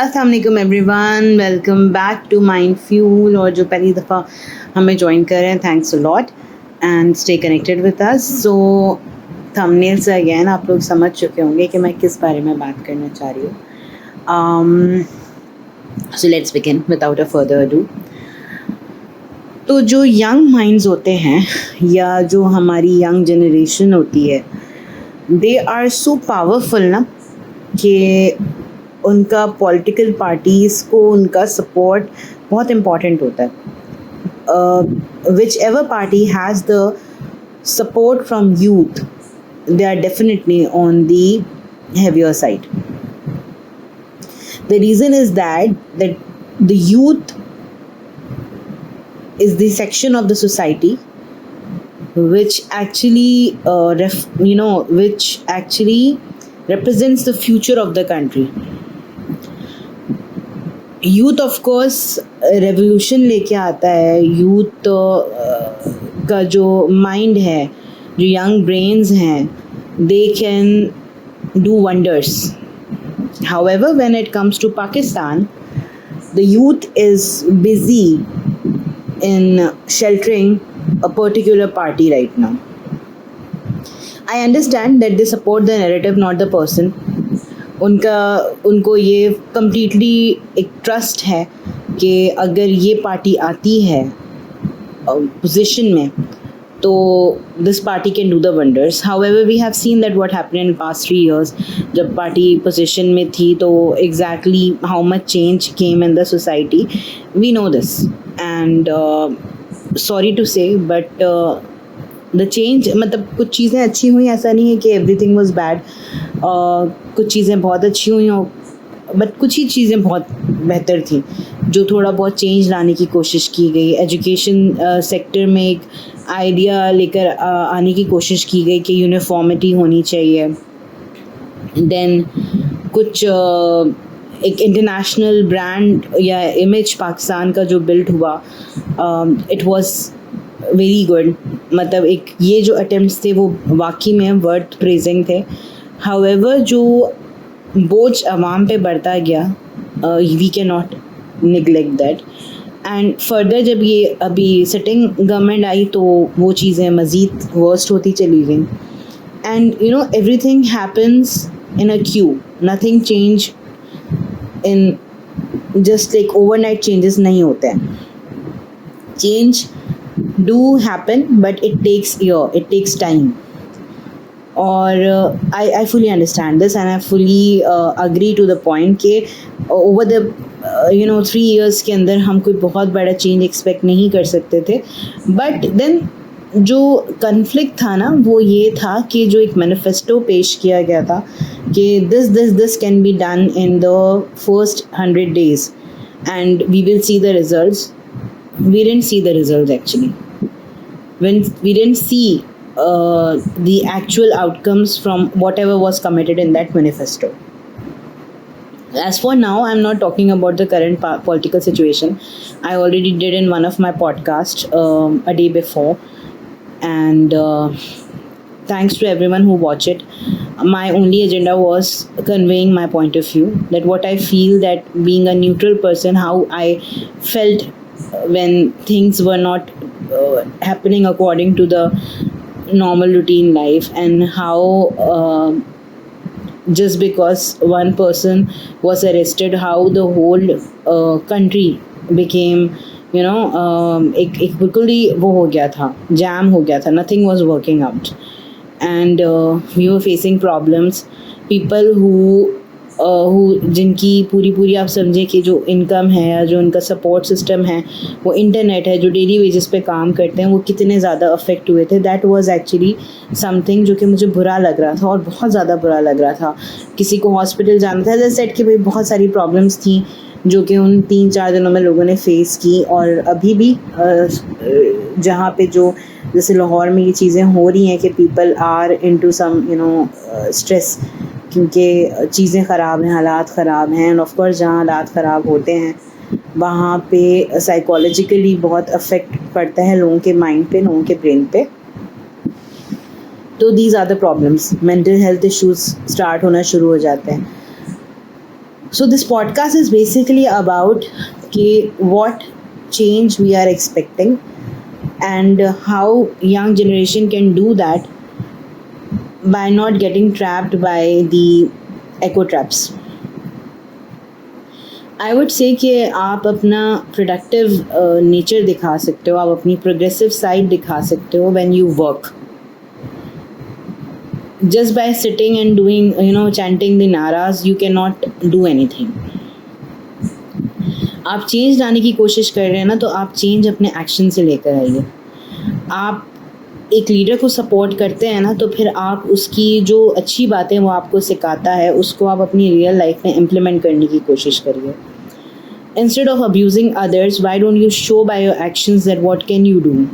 अस्सलाम वालेकुम everyone, welcome back to mind fuel. और जो पहली दफ़ा हमें ज्वाइन कर रहे हैं, thanks a lot and stay connected with us. So thumbnail से अगेन आप लोग समझ चुके होंगे कि मैं किस बारे में बात करना चाह रही हूँ। So let's begin without a further ado. तो जो यंग माइंड्स होते हैं या जो हमारी यंग जनरेशन होती है, दे आर सो पावरफुल ना कि उनका पॉलिटिकल पार्टीज़ को उनका सपोर्ट बहुत इम्पॉर्टेंट होता है। Which ever party has the support from youth, they are definitely on the heavier side. The reason is that the youth is the section of the society which actually which actually represents the future of the country. Youth of course revolution लेके आता है। Youth का जो mind है, जो young brains हैं, they can do wonders. However when it comes to Pakistan, the youth is busy in sheltering a particular party right now. I understand that they support the narrative, not the person. उनको ये completely एक trust है कि अगर ये party आती है position में तो this party can do the wonders. However we have seen that what happened in past 3 years। जब पार्टी पोजीशन में थी तो exactly how much change came in the society, we know this. And sorry to say but the change, मतलब कुछ चीज़ें अच्छी हुई, ऐसा नहीं है कि एवरीथिंग वाज बैड। कुछ चीज़ें बहुत अच्छी हुई हो, बट कुछ ही चीज़ें बहुत बेहतर थी जो थोड़ा बहुत चेंज लाने की कोशिश की गई। एजुकेशन सेक्टर में एक आइडिया लेकर आने की कोशिश की गई कि यूनिफॉर्मिटी होनी चाहिए। देन कुछ एक इंटरनेशनल ब्रांड या इमेज पाकिस्तान का जो बिल्ड हुआ, इट वाज वेरी गुड। मतलब एक ये जो अटेम्प्ट्स थे वो वाकई में वर्थ प्रेजिंग थे। हाउएवर जो बोझ अवाम पे बढ़ता गया, we can not neglect that. And further जब ये अभी सिटिंग गवर्नमेंट आई तो वो चीज़ें मज़ीद वर्स्ट होती चली गई। And you know everything happens in a Q, nothing change in just like overnight. Changes नहीं होते हैं। Change do happen but it takes time. और I fully understand this and I fully agree to the point कि over the 3 years के अंदर हम कोई बहुत बड़ा चेंज एक्सपेक्ट नहीं कर सकते थे। बट देन जो कन्फ्लिक्ट था ना वो ये था कि जो एक मैनिफेस्टो पेश किया गया था कि this can be done in the first 100 days and we will see the results. We didn't see the results actually. When we didn't see the actual outcomes from whatever was committed in that manifesto. As for now, I'm not talking about the current political situation. I already did in one of my podcasts a day before, and thanks to everyone who watched it. My only agenda was conveying my point of view, that what I feel, that being a neutral person, how I felt when things were not happening according to the normal routine life, and how just because one person was arrested, how the whole country became एक बिल्कुल ही वो हो गया था, jam हो गया था, nothing was working out and we were facing problems. People who जिनकी पूरी आप समझे कि जो इनकम है या जो उनका सपोर्ट सिस्टम है वो इंटरनेट है, जो डेली वेजेस पे काम करते हैं, वो कितने ज़्यादा अफेक्ट हुए थे। दैट वाज एक्चुअली समथिंग जो कि मुझे बुरा लग रहा था और बहुत ज़्यादा बुरा लग रहा था। किसी को हॉस्पिटल जाना था, जैसे सेट कि भाई बहुत सारी प्रॉब्लम्स थी जो कि उन 3-4 दिनों में लोगों ने फेस की। और अभी भी जहाँ पे जो जैसे लाहौर में ये चीज़ें हो रही हैं कि people are into some stress, क्योंकि चीज़ें ख़राब हैं, हालात ख़राब हैं। एंड ऑफ कोर्स जहाँ हालात ख़राब होते हैं वहाँ पे साइकोलॉजिकली बहुत अफेक्ट पड़ता है लोगों के माइंड पे, लोगों के ब्रेन पे। तो these are the problems, mental health issues start होना शुरू हो जाते हैं। So this podcast is basically about what change we are expecting and how young generation can do that by not getting trapped by the echo traps. I would से कि आप अपना productive nature दिखा सकते हो, आप अपनी प्रोग्रेसिव साइड दिखा सकते हो when you work. Just by sitting and doing, chanting the naras, you cannot do anything. आप चेंज लाने की कोशिश कर रहे हैं ना, तो आप चेंज अपने एक्शन से लेकर आइए. आप एक लीडर को सपोर्ट करते हैं ना, तो फिर आप उसकी जो अच्छी बातें वो आपको सिखाता है उसको आप अपनी रियल लाइफ में इम्प्लीमेंट करने की कोशिश करिए. Instead of abusing others, why don't you show by your actions that what can you do.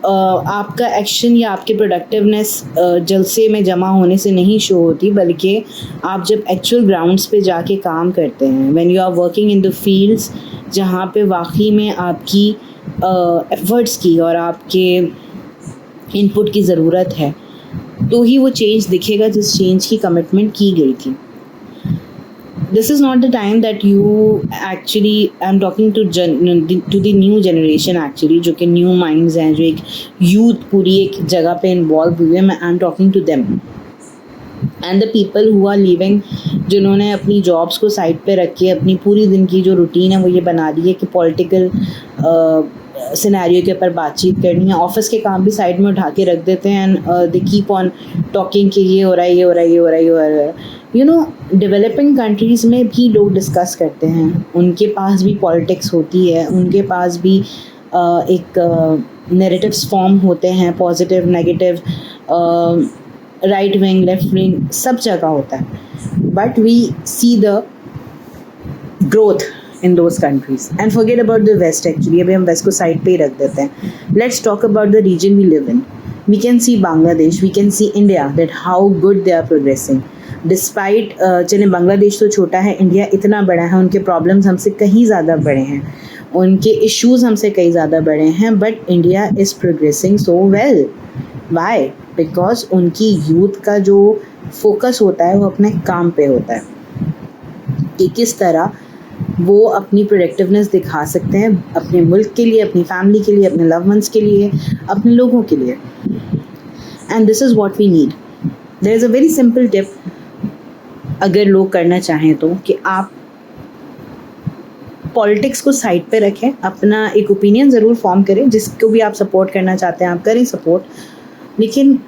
आपका एक्शन या आपकी प्रोडक्टिवनेस जलसे में जमा होने से नहीं शो होती, बल्कि आप जब एक्चुअल ग्राउंड्स पे जाके काम करते हैं, when you are working in the fields जहाँ पे वाकई में आपकी एफर्ट्स की और आपके इनपुट की ज़रूरत है, तो ही वो चेंज दिखेगा जिस चेंज की कमिटमेंट की गई थी. This is not the time that you actually, I'm talking to the new generation actually, जो कि new minds हैं, जो एक youth पूरी एक जगह पे involve हुए हैं. I'm talking to them and the people who are leaving, जिन्होंने अपनी jobs को side पे रख के अपनी पूरी दिन की जो routine है वो ये बना दी है कि political सिनेरियो के ऊपर बातचीत करनी है. ऑफिस के काम भी साइड में उठा के रख देते हैं and they keep on talking कि ये हो रहा है, ये हो रहा है, ये हो रहा है, ये हो रहा है. डेवलपिंग कंट्रीज़ में भी लोग डिस्कस करते हैं, उनके पास भी पॉलिटिक्स होती है, उनके पास भी एक नैरेटिव्स फॉर्म होते हैं, positive, negative, right wing, left wing, सब जगह होता है. But we see the growth in those countries and forget about the west. Actually अभी हम west को side पे ही रख देते हैं. Let's talk about the region we live in. We can see Bangladesh, we can see India, that how good they are progressing. Despite चले बांग्लादेश तो छोटा है, इंडिया इतना बड़ा है, उनके प्रॉब्लम्स हमसे कहीं ज़्यादा बड़े हैं, उनके इश्यूज़ हमसे कहीं ज़्यादा बड़े हैं, but India is progressing so well. Why? Because उनकी यूथ का जो फोकस होता है वो अपने काम पे होता है कि किस तरह वो अपनी प्रोडक्टिवनेस दिखा सकते हैं अपने मुल्क के लिए, अपनी फैमिली के लिए, अपने लव वंस के लिए, अपने लोगों के लिए. And this is what we need. There is a very simple tip, अगर लोग करना चाहें तो, कि आप पॉलिटिक्स को साइड पे रखें, अपना एक ओपिनियन ज़रूर फॉर्म करें, जिसको भी आप सपोर्ट करना चाहते हैं आप करें सपोर्ट, लेकिन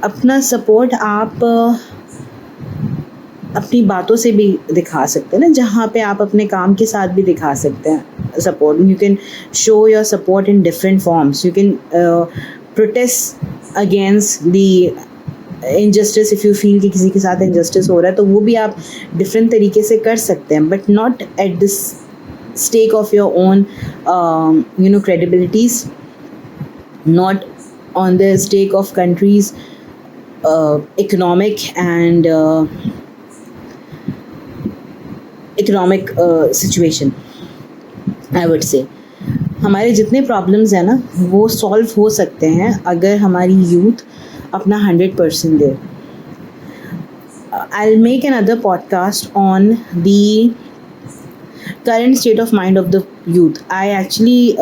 अपना सपोर्ट आप अपनी बातों से भी दिखा सकते हैं ना, जहाँ पे आप अपने काम के साथ भी दिखा सकते हैं support. You can show your support in different forms. You can protest against the injustice. If you feel कि किसी के साथ इनजस्टिस हो रहा है, तो वो भी आप डिफरेंट तरीके से कर सकते हैं, but not at this stake of your own credibilities, not on the stake of countries economic and economic situation. I would say हमारे जितने प्रॉब्लम्स हैं ना, वो सॉल्व हो सकते हैं अगर हमारी यूथ अपना 100% दे. I will make another podcast on the current state of mind of the youth. I actually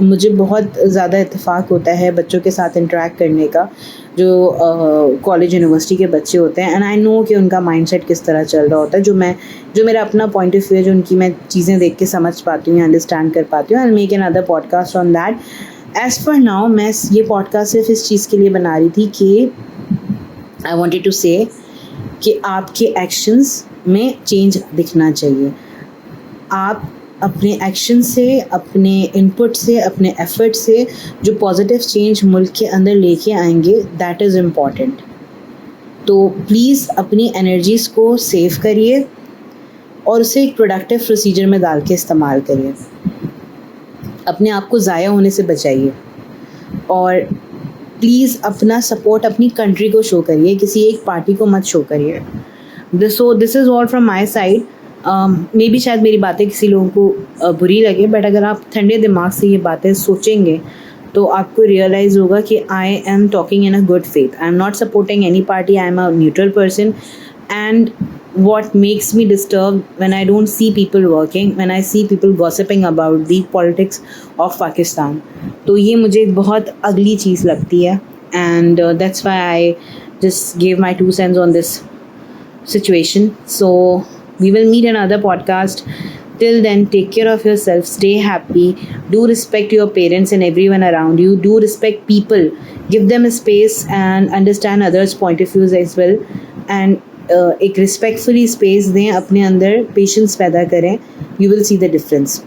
मुझे बहुत ज़्यादा इत्तेफाक होता है बच्चों के साथ इंटरेक्ट करने का, जो कॉलेज यूनिवर्सिटी के बच्चे होते हैं, एंड आई नो कि उनका माइंडसेट किस तरह चल रहा होता है. जो मेरा अपना पॉइंट ऑफ व्यू है, जो उनकी मैं चीज़ें देख के समझ पाती हूँ, अंडरस्टैंड कर पाती हूँ. आई will make another podcast on that. As for now मैं ये पॉडकास्ट सिर्फ इस चीज़ के लिए बना रही थी कि आई वॉन्टेड टू से कि आपके एक्शंस में चेंज दिखना चाहिए. आप अपने एक्शन से, अपने इनपुट से, अपने एफर्ट से जो पॉजिटिव चेंज मुल्क के अंदर लेके आएंगे, दैट इज़ इम्पॉर्टेंट. तो प्लीज़ अपनी एनर्जीज़ को सेव करिए और उसे एक प्रोडक्टिव प्रोसीजर में डाल के इस्तेमाल करिए. अपने आप को ज़ाया होने से बचाइए और प्लीज़ अपना सपोर्ट अपनी कंट्री को शो करिए, किसी एक पार्टी को मत शो करिए. This is all from my side. May be शायद मेरी बातें किसी लोगों को बुरी लगे, बट अगर आप ठंडे दिमाग से ये बातें सोचेंगे तो आपको रियलाइज़ होगा कि I am talking in a good faith. I am not supporting any party, I am a neutral person, and what makes me disturbed when I don't see people working, when I see people gossiping about the politics of Pakistan. तो ये मुझे बहुत अगली चीज़ लगती है, and that's why I just gave my 2 cents on this situation. So we will meet another podcast. Till then, take care of yourself, stay happy, do respect your parents and everyone around you, do respect people, give them a space and understand others' point of views as well, and एक respectfully space दें, अपने अंदर patience पैदा करें. You will see the difference.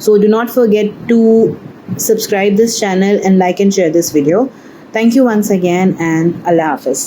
So do not forget to subscribe this channel and like and share this video. Thank you once again and Allah Hafiz.